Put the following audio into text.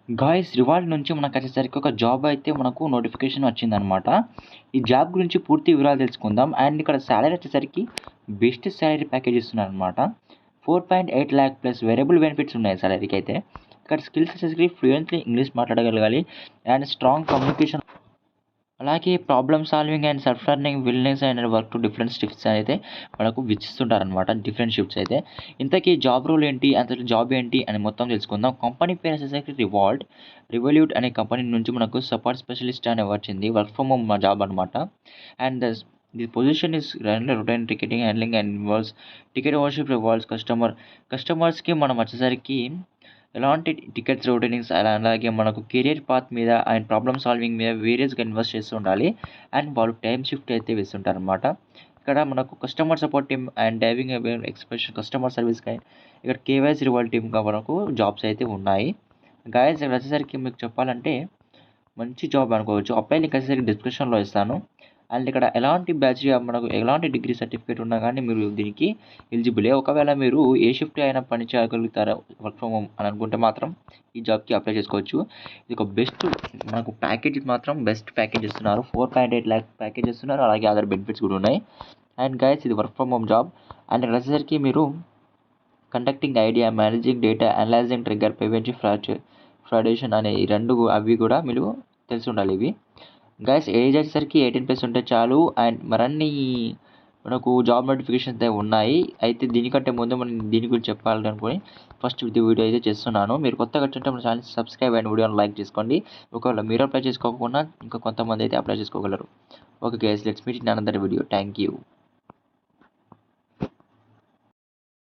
Guys రివాల్డ్ నుంచి మనకొచ్చేసరికి ఒక job అయితే మనకు నోటిఫికేషన్ వచ్చిందనమాట. ఈ జాబ్ గురించి పూర్తి వివరాలు తెలుసుకుందాం. అండ్ ఇక్కడ సాలరీ వచ్చేసరికి బెస్ట్ సాలరీ ప్యాకేజ్ ఇస్తున్నారనమాట. 4.8 lakh ప్లస్ వేరియబుల్ బెనిఫిట్స్ ఉన్నాయి సాలరీకి అయితే. ఇక్కడ స్కిల్స్ వచ్చేసరికి ఫ్లూయెంట్లీ ఇంగ్లీష్ మాట్లాడగలగాలి అండ్ స్ట్రాంగ్ కమ్యూనికేషన్, అలాగే problem solving and self learning willingness and work to different shifts అయితే మనకు ఇస్తుంటారనమాట. డిఫరెంట్ షిఫ్ట్స్ అయితే ఇంతకీ జాబ్ రోల్ ఏంటి, అసలు జాబ్ ఏంటి అని మొత్తం తెలుసుకుందాం. కంపెనీ పేరు వచ్చేసరికి రివల్యూట్ అనే కంపెనీ నుంచి మనకు సపోర్ట్ స్పెషలిస్ట్ అని వచ్చింది. వర్క్ ఫ్రమ్ హోమ్ జాబ్ అనమాట. And the position is routine ticketing handling and involves ticket ownership involves కస్టమర్స్కి మనం వచ్చేసరికి ఎలాంటి టికెట్స్ రౌటింగ్స్ అలాగే మనకు కెరియర్ పాత్ మీద అండ్ ప్రాబ్లమ్ సాల్వింగ్ మీద వేరియస్గా ఇన్వెస్ట్ చేస్తూ ఉండాలి. అండ్ వాళ్ళు టైం షిఫ్ట్ అయితే వేస్తుంటారు అనమాట. ఇక్కడ మనకు customer support team and diving expression customer service ఇక్కడ కేవైసీ రివాల్డ్ టీమ్గా మనకు జాబ్స్ అయితే ఉన్నాయి. గాయస్ ఇక్కడ వచ్చేసరికి మీకు చెప్పాలంటే మంచి జాబ్ అనుకోవచ్చు. అప్లై లింక్ వచ్చేసరికి డిస్క్రిప్షన్లో ఇస్తాను. అండ్ ఇక్కడ ఎలాంటి బ్యాచ్ మనకు ఎలాంటి డిగ్రీ సర్టిఫికేట్ ఉన్నా కానీ మీరు దీనికి ఎలిజిబులే. ఒకవేళ మీరు ఏ షిఫ్ట్ అయినా పని చేయగలుగుతారా వర్క్ ఫ్రమ్ హోమ్ అని అనుకుంటే మాత్రం ఈ జాబ్కి అప్లై చేసుకోవచ్చు. ఇది ఒక బెస్ట్ మనకు ప్యాకేజ్ మాత్రం బెస్ట్ ప్యాకేజ్ ఇస్తున్నారు. 4.8 lakh ప్యాకేజ్ ఇస్తున్నారు. అలాగే అదర్ బెనిఫిట్స్ కూడా ఉన్నాయి. అండ్ గైస్ ఇది work from home job. And ఇక్కడ వచ్చేసరికి మీరు conducting idea, managing data, analysing trigger, preventive ఫ్రాడేషన్ అనే ఈ రెండు అవి కూడా మీరు తెలిసి ఉండాలి. ఇవి గైస్ ఏజ్ వచ్చేసరికి 18+ ఉంటే చాలు. అండ్ మరన్నీ మనకు జాబ్ నోటిఫికేషన్స్ అయితే ఉన్నాయి. అయితే దీనికంటే ముందు మనం దీని గురించి చెప్పాలనుకుని ఫస్ట్ ఇది వీడియో అయితే చేస్తున్నాను. మీరు కొత్తగా వచ్చింటే మన ఛానల్ సబ్స్క్రైబ్ అండ్ వీడియోని లైక్ చేసుకోండి. ఒకవేళ మీరు అప్లై చేసుకోకుండా ఇంకా కొంతమంది అయితే అప్లై చేసుకోగలరు. Okay guys, let's meet in another video. Thank you.